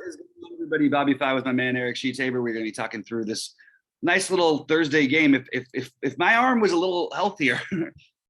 is going on, everybody? BobbyFi with my man Eric Sheets. We're going to be talking through this nice little Thursday game. If my arm was a little healthier,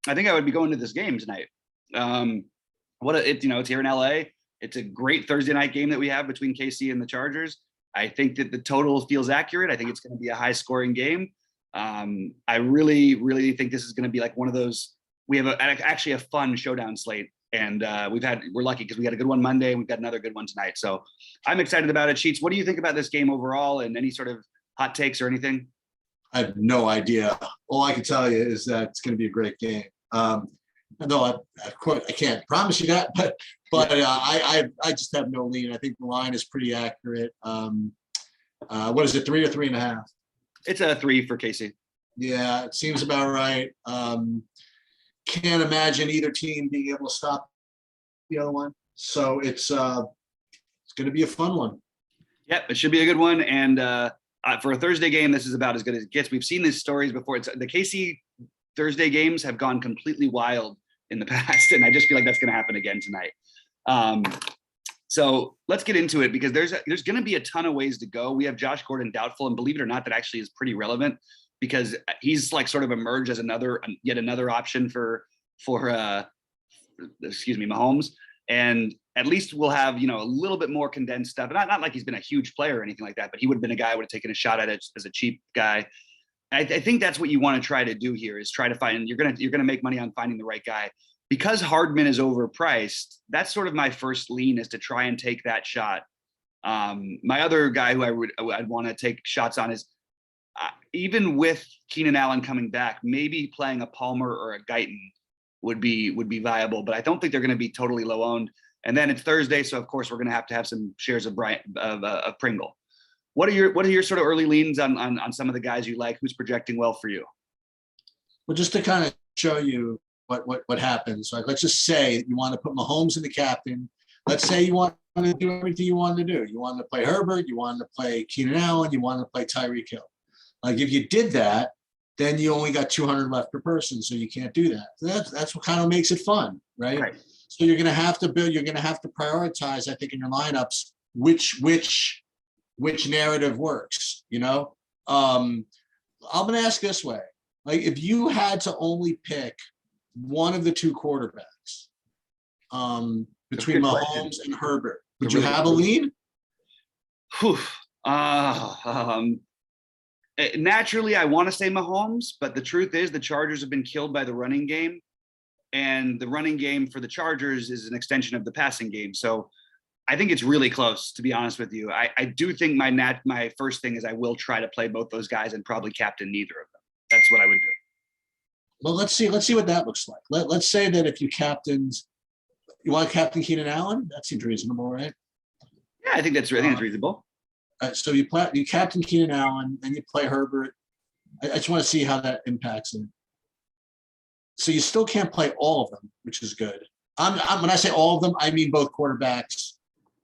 I think I would be going to this game tonight. It's here in LA. It's a great Thursday night game that we have between KC and the Chargers. I think that the total feels accurate. I think it's going to be a high scoring game. I really, really think this is going to be like one of those. We have actually a fun showdown slate. And we're lucky because we got a good one Monday and we've got another good one tonight. So I'm excited about it. Sheets, what do you think about this game overall and any sort of hot takes or anything? I have no idea. All I can tell you is that it's going to be a great game. No, I can't promise you that, but I just have no lean. I think the line is pretty accurate. What is it, 3 or 3.5? It's a 3 for KC. Yeah, it seems about right. Can't imagine either team being able to stop the other one. So it's going to be a fun one. Yep, it should be a good one. And for a Thursday game, this is about as good as it gets. We've seen these stories before. The KC Thursday games have gone completely wild in the past, and I just feel like that's going to happen again tonight. So let's get into it because there's going to be a ton of ways to go. We have Josh Gordon doubtful, and believe it or not, that actually is pretty relevant because he's like sort of emerged as yet another option for Mahomes. And at least we'll have, a little bit more condensed stuff. Not like he's been a huge player or anything like that, but he would have been a guy I would have taken a shot at it as a cheap guy. I think that's what you want to try to do here is try to find, you're going to make money on finding the right guy. Because Hardman is overpriced, that's sort of my first lean is to try and take that shot. My other guy who I'd want to take shots on is even with Keenan Allen coming back, maybe playing a Palmer or a Guyton would be viable, but I don't think they're going to be totally low owned. And then it's Thursday, so of course we're going to have some shares of Pringle. What are your sort of early leans on some of the guys you like? Who's projecting well for you? Well, just to kind of show you what happens. Like, let's just say you want to put Mahomes in the captain. Let's say you want to do everything you want to do. You want to play Herbert. You want to play Keenan Allen. You want to play Tyreek Hill. Like if you did that, then you only got 200 left per person, so you can't do that. So that's what kind of makes it fun, right? So you're going to have to build. You're going to have to prioritize. I think in your lineups, which narrative works. I'm going to ask this way: like if you had to only pick one of the two quarterbacks between Mahomes and Herbert, would you have a lean? Naturally, I want to say Mahomes, but the truth is the Chargers have been killed by the running game, and the running game for the Chargers is an extension of the passing game. So I think it's really close, to be honest with you. I do think my first thing is I will try to play both those guys and probably captain neither of them. That's what I would do. Well, let's see what that looks like. Let's say that if you want to captain Keenan Allen, that seems reasonable, right? Yeah, I think that's reasonable. So you captain Keenan Allen, then you play Herbert. I just want to see how that impacts him. So you still can't play all of them, which is good. When I say all of them, I mean both quarterbacks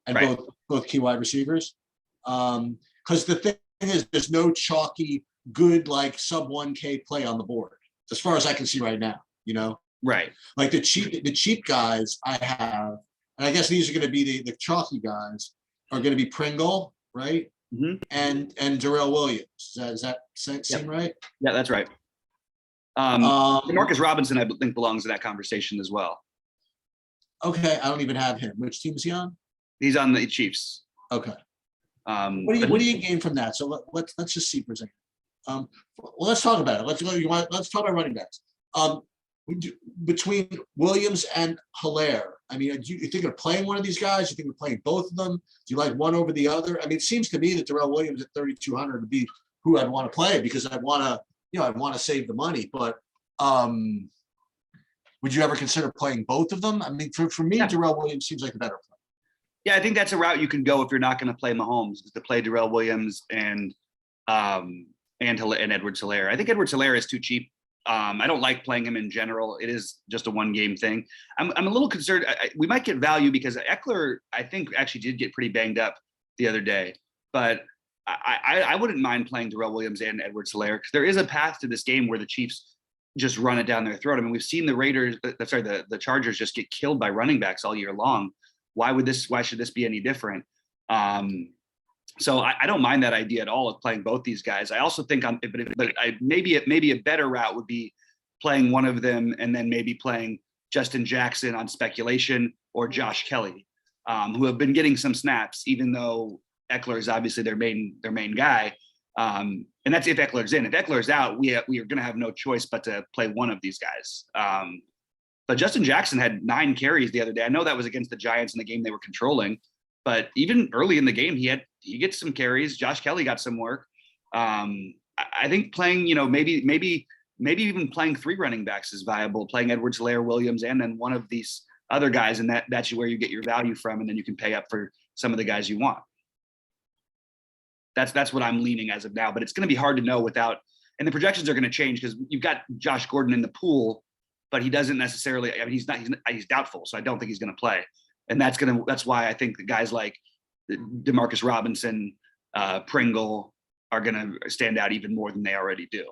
and both key wide receivers. Because the thing is, there's no chalky, good like sub 1K play on the board, as far as I can see right now. Right. Like the cheap guys I have, and I guess these are going to be the chalky guys are going to be Pringle. Right. Mm-hmm. And Darrell Williams. Does that seem right? Yeah, that's right. Marcus Robinson, I think, belongs in that conversation as well. Okay, I don't even have him. Which team is he on? He's on the Chiefs. Okay. What do you gain from that? So let's just see for a second. Well, let's talk about it. Let's talk about running backs. Between Williams and Hilaire, I mean, do you think of playing one of these guys? Do you think of playing both of them? Do you like one over the other? I mean, it seems to me that Darrell Williams at 3,200 would be who I'd want to play because I'd want to save the money. But would you ever consider playing both of them? I mean, for me, Darrell Williams seems like the better play. Yeah, I think that's a route you can go if you're not going to play Mahomes, is to play Darrell Williams and Edwards-Helaire. I think Edwards-Helaire is too cheap. I don't like playing him in general. It is just a one-game thing. I'm a little concerned. We might get value because Eckler, I think, actually did get pretty banged up the other day. But I wouldn't mind playing Darrell Williams and Edwards-Helaire because there is a path to this game where the Chiefs just run it down their throat. I mean, we've seen the Chargers just get killed by running backs all year long. Why should this be any different? So I don't mind that idea at all of playing both these guys. I also think maybe a better route would be playing one of them and then maybe playing Justin Jackson on speculation or Josh Kelly, who have been getting some snaps, even though Eckler is obviously their main guy. And that's if Eckler's in. If Eckler's out, we are going to have no choice but to play one of these guys. But Justin Jackson had 9 carries the other day. I know that was against the Giants in the game they were controlling, but even early in the game, he gets some carries. Josh Kelly got some work. I think playing, maybe even playing 3 running backs is viable. Playing Edwards-Helaire, Williams, and then one of these other guys, and that's where you get your value from, and then you can pay up for some of the guys you want. That's what I'm leaning as of now, but it's going to be hard to know without, and the projections are going to change because you've got Josh Gordon in the pool, but he doesn't necessarily. I mean, he's doubtful, so I don't think he's going to play, and that's why I think the guys like Demarcus Robinson, Pringle are going to stand out even more than they already do.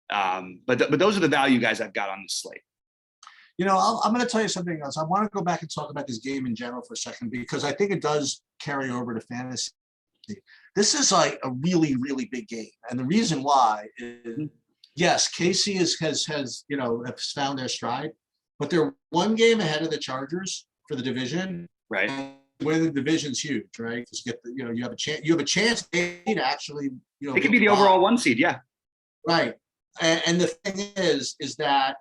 But those are the value guys I've got on this slate. I'm going to tell you something else. I want to go back and talk about this game in general for a second, because I think it does carry over to fantasy. This is like a really, really big game. And the reason why is, yes, KC has found their stride, but they're one game ahead of the Chargers for the division. Right. And winning the division's huge, right? Because you have a chance to actually, it could be the overall 1 seed. Yeah. Right. And the thing is that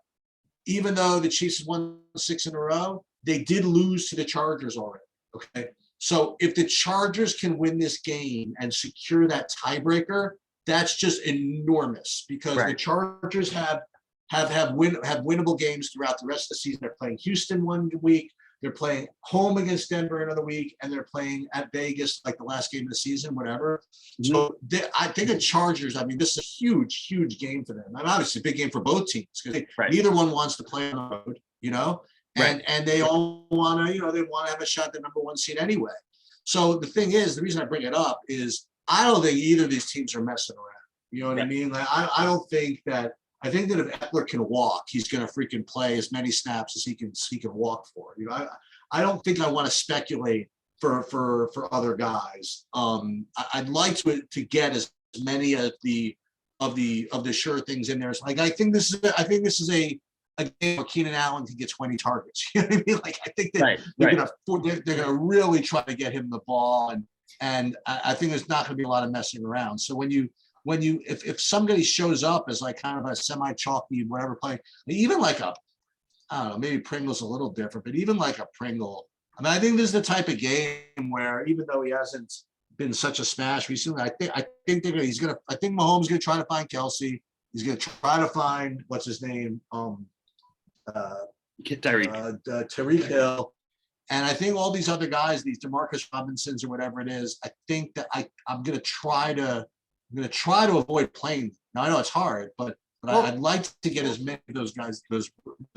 even though the Chiefs won 6 in a row, they did lose to the Chargers already. Okay. So if the Chargers can win this game and secure that tiebreaker, that's just enormous, because the Chargers have winnable games throughout the rest of the season. They're playing Houston one week, they're playing home against Denver another week, and they're playing at Vegas like the last game of the season, whatever. Mm-hmm. So I think the Chargers, I mean, this is a huge, huge game for them. And obviously a big game for both teams, because neither one wants to play on the road, and they all want to, they want to have a shot at the number 1 seed anyway. So the thing is, the reason I bring it up is I don't think either of these teams are messing around. You know what I mean? Like, I don't think that. I think that if Eckler can walk, he's going to freaking play as many snaps as he can walk for. I don't think I want to speculate for other guys. I'd like to get as many of the sure things in there. Like, I think this is a game where Keenan Allen can get 20 targets. You know what I mean? Like, I think that they're going to really try to get him the ball, and I think there's not going to be a lot of messing around. So if somebody shows up as like kind of a semi-chalky whatever play, even like I don't know, maybe Pringle's a little different, but even like a Pringle, I mean, I think this is the type of game where, even though he hasn't been such a smash recently, I think Mahomes gonna try to find Kelsey. He's gonna try to find what's his name, Tyreek Hill. And I think all these other guys, these Demarcus Robinsons or whatever it is, I think that I'm going to try to avoid playing. Now, I know it's hard, but I'd like to get as many of those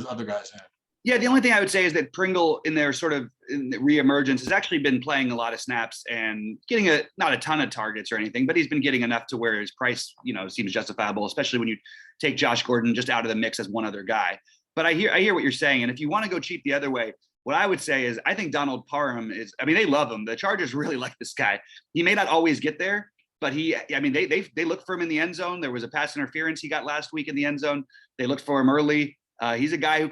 other guys in. Yeah, the only thing I would say is that Pringle, in their sort of reemergence, has actually been playing a lot of snaps and getting not a ton of targets or anything, but he's been getting enough to where his price, seems justifiable, especially when you take Josh Gordon just out of the mix as one other guy. But I hear what you're saying, and if you want to go cheap the other way, what I would say is I think Donald Parham they love him. The Chargers really like this guy. He may not always get there, but they look for him in the end zone. There was a pass interference he got last week in the end zone. They looked for him early. He's a guy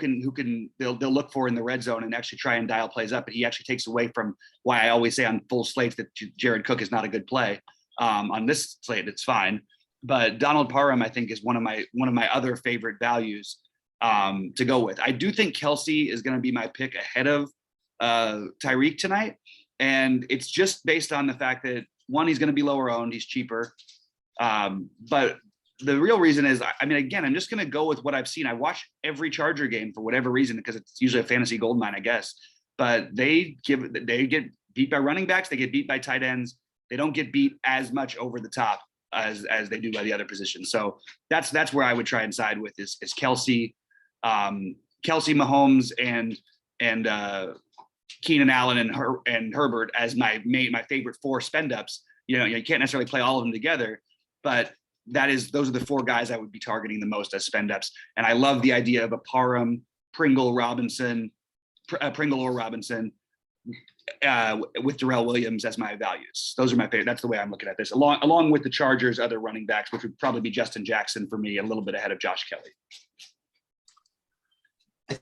they'll look for in the red zone and actually try and dial plays up. But he actually takes away from why I always say on full slates that Jared Cook is not a good play. On this slate, it's fine. But Donald Parham, I think, is one of my other favorite values to go with. I do think Kelsey is going to be my pick ahead of Tyreek tonight. And it's just based on the fact that, one, he's going to be lower owned. He's cheaper. But the real reason is, again, I'm just going to go with what I've seen. I watch every Charger game for whatever reason, because it's usually a fantasy goldmine, I guess. But they get beat by running backs. They get beat by tight ends. They don't get beat as much over the top as they do by the other positions. So that's where I would try and side with is Kelsey, Mahomes, and Keenan Allen and Herbert as my favorite 4 spend ups. You can't necessarily play all of them together, but those are the 4 guys I would be targeting the most as spend ups. And I love the idea of a Parham, Pringle or Robinson, with Darrell Williams as my values. Those are my favorite. That's the way I'm looking at this, along with the Chargers' other running backs, which would probably be Justin Jackson for me, a little bit ahead of Josh Kelly.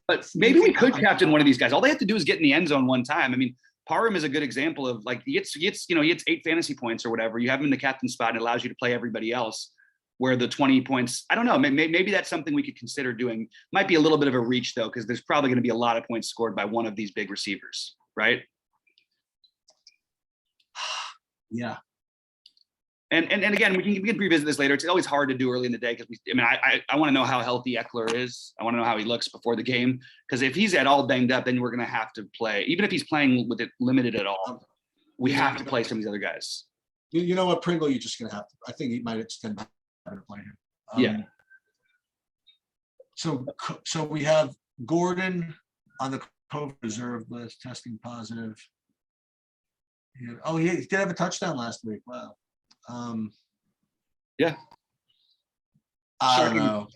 But maybe we could captain one of these guys. All they have to do is get in the end zone one time. I mean, Parham is a good example of like he gets 8 fantasy points or whatever. You have him in the captain spot and it allows you to play everybody else. Where the 20 points, I don't know, maybe that's something we could consider doing. Might be a little bit of a reach though, because there's probably going to be a lot of points scored by one of these big receivers, right? Yeah. And again, we can revisit this later. It's always hard to do early in the day because I want to know how healthy Eckler is. I want to know how he looks before the game, because if he's at all banged up, then we're going to have to play. Even if he's playing with it limited at all, we have to play some of these other guys. You know what, Pringle, you're just going to have to. I think he might extend to play him. Yeah. So we have Gordon on the COVID reserve list, testing positive. He did have a touchdown last week. Wow. Yeah. I don't know.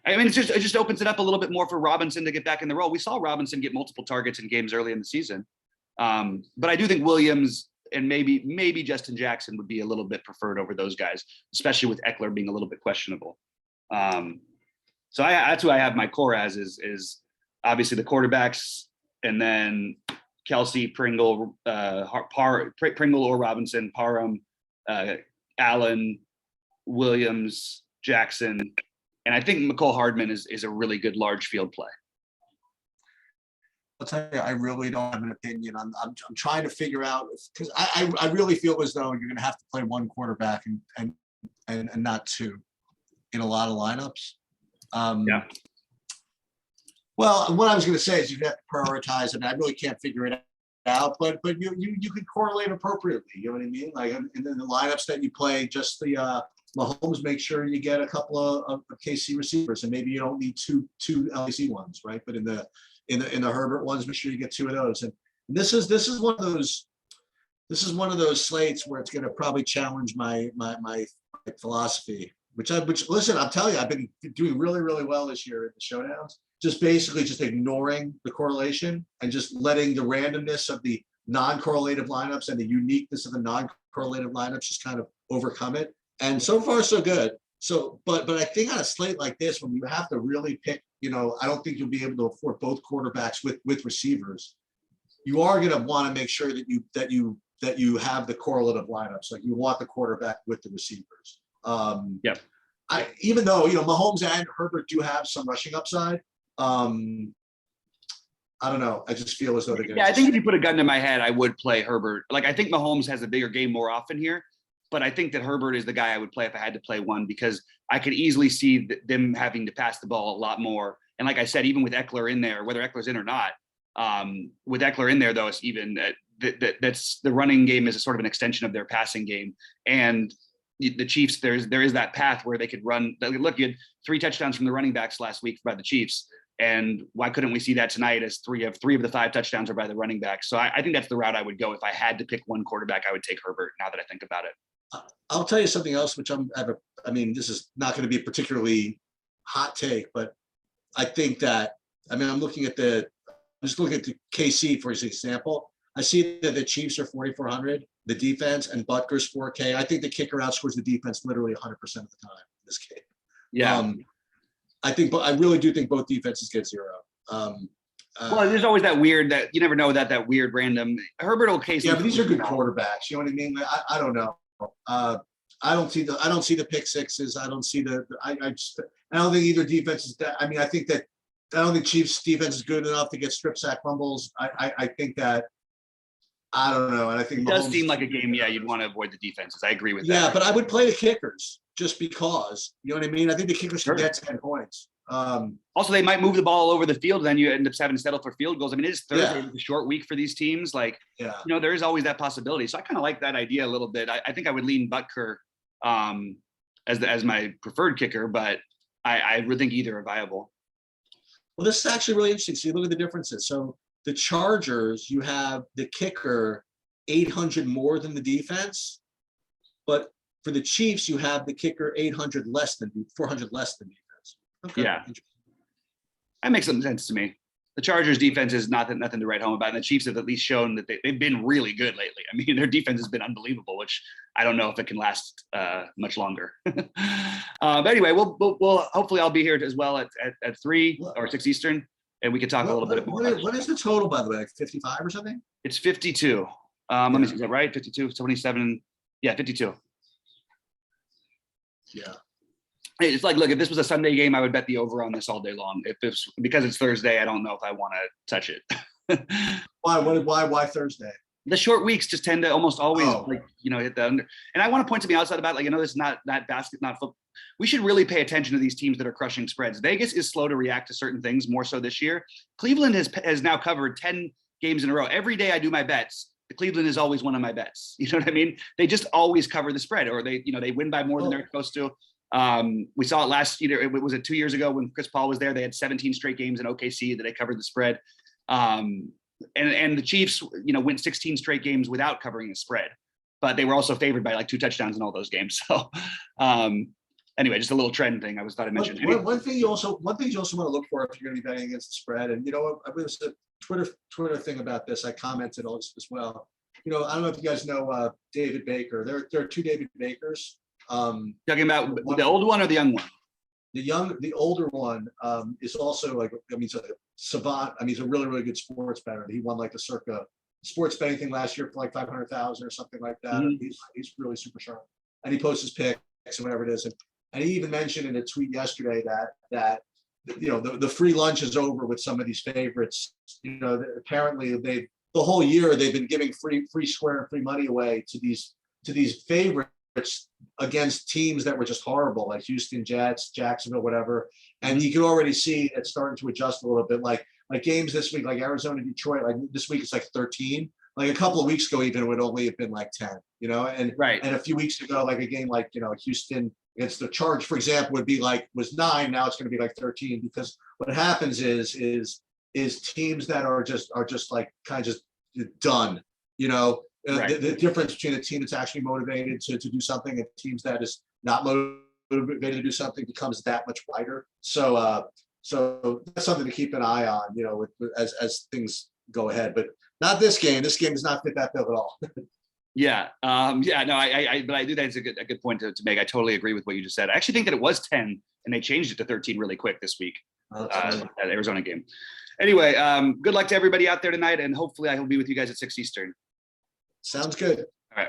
I mean, it just opens it up a little bit more for Robinson to get back in the role. We saw Robinson get multiple targets in games early in the season. But I do think Williams and maybe Justin Jackson would be a little bit preferred over those guys, especially with Eckler being a little bit questionable. So that's who I have my core as is obviously the quarterbacks, and then Kelsey, Pringle, Pringle or Robinson, Parham, Allen, Williams, Jackson, and I think McCole Hardman is a really good large field play. I'll tell you, I really don't have an opinion. I'm trying to figure out, because I really feel as though you're going to have to play one quarterback and not two in a lot of lineups. Yeah. Well, what I was going to say is you have to prioritize, and I really can't figure it out. But you could correlate appropriately. You know what I mean? Like in the lineups that you play, just the Mahomes, make sure you get a couple of KC receivers, and maybe you don't need two LAC ones, right? But in the Herbert ones, make sure you get two of those. And this is one of those slates where it's going to probably challenge my philosophy. Which listen, I'm telling you, I've been doing really, really well this year in the showdowns. Just ignoring the correlation and just letting the randomness of the non-correlative lineups and the uniqueness of the non-correlative lineups just kind of overcome it. And so far, so good. So, but I think on a slate like this, when you have to really pick, I don't think you'll be able to afford both quarterbacks with receivers. You are going to want to make sure that you have the correlative lineups. Like you want the quarterback with the receivers. Yeah. Even though Mahomes and Herbert do have some rushing upside. I don't know. I just feel as though they're going to. Yeah, I think if you put a gun to my head, I would play Herbert. Like I think Mahomes has a bigger game more often here, but I think that Herbert is the guy I would play if I had to play one, because I could easily see them having to pass the ball a lot more. And like I said, even with Eckler in there, whether Eckler's in or not, with Eckler in there though, it's even that's the running game is a sort of an extension of their passing game. And the Chiefs, there is that path where they could run. Look, you had 3 touchdowns from the running backs last week by the Chiefs. And why couldn't we see that tonight as three of the 5 touchdowns are by the running backs? So I think that's the route I would go. If I had to pick one quarterback, I would take Herbert, now that I think about it. I'll tell you something else, which this is not going to be a particularly hot take, but I think that, I'm looking at the KC for example. I see that the Chiefs are 4,400, the defense, and Butker's 4K. I think the kicker outscores the defense literally 100% of the time in this game. Yeah. I really do think both defenses get 0. Well, there's always that weird that you never know that weird random Herbert or Casey. Yeah, but these are good quarterbacks. You know what I mean? I don't know. I don't see the pick sixes. I don't see I don't think either defense is that. I don't think Chiefs defense is good enough to get strip sack fumbles. I think that. I don't know. And I think it does seem like a game, you'd want to avoid the defenses. I agree with that. Yeah, but I would play the kickers just because. You know what I mean? I think the kickers can get 10 points. Also, they might move the ball over the field, and then you end up having to settle for field goals. It is Thursday, a short week for these teams. There is always that possibility. So I kind of like that idea a little bit. I think I would lean Butker as my preferred kicker, but I would think either are viable. Well, this is actually really interesting. So you look at the differences. So the Chargers, you have the kicker 800 more than the defense, but for the Chiefs, you have the kicker 400 less than defense. Okay. Yeah, that makes some sense to me. the Chargers defense is nothing to write home about. And the Chiefs have at least shown that they've been really good lately. I mean, their defense has been unbelievable, which I don't know if it can last much longer. But anyway, we'll hopefully I'll be here as well at 3 or 6 Eastern, and we can talk a little bit more. What is the total, by the way? Like 55 or something? It's 52. Let me see, is that right? 52, 27. Yeah, 52. Yeah. Hey, it's like, look, if this was a Sunday game, I would bet the over on this all day long. If it's because it's Thursday, I don't know if I want to touch it. Why Thursday? The short weeks just tend to almost always hit the under. And I want to point to the outside about, like, I know this is not football. We should really pay attention to these teams that are crushing spreads. Vegas is slow to react to certain things, more so this year. Cleveland has now covered 10 games in a row. Every day I do my bets, the Cleveland is always one of my bets. You know what I mean? They just always cover the spread, or they win by more than they're supposed to. We saw it last year. It was 2 years ago when Chris Paul was there. They had 17 straight games in OKC that they covered the spread. And the Chiefs, win 16 straight games without covering the spread, but they were also favored by like 2 touchdowns in all those games. So anyway, just a little trend thing I thought I mentioned. One thing you also want to look for if you're going to be betting against the spread, and I was a Twitter thing about this. I commented on this as well. I don't know if you guys know David Baker. There are 2 David Bakers. Talking about the old one or the young one? The older one is also he's a savant. He's a really, really good sports bettor. He won like the circa sports betting thing last year for like 500,000 or something like that. Mm-hmm. He's really super sharp, and he posts his picks and whatever it is. And he even mentioned in a tweet yesterday that the free lunch is over with some of these favorites. Apparently the whole year they've been giving free square and free money away to these favorites against teams that were just horrible, like Houston, Jets, Jacksonville, whatever. And you can already see it starting to adjust a little bit. Like games this week, like Arizona, Detroit, like this week it's like 13. Like a couple of weeks ago, even it would only have been like 10, and right. And a few weeks ago, like a game like Houston against the Chargers, for example, was 9. Now it's going to be like 13, because what happens is teams that are just like kind of just done, Right. The difference between a team that's actually motivated to do something and teams that is not motivated to do something becomes that much wider. So that's something to keep an eye on, as things go ahead. But not this game. This game does not fit that bill at all. Yeah. But I do think it's a good point to make. I totally agree with what you just said. I actually think that it was 10 and they changed it to 13 really quick this week. That Arizona game. Anyway, good luck to everybody out there tonight, and hopefully I will be with you guys at 6 Eastern. Sounds good.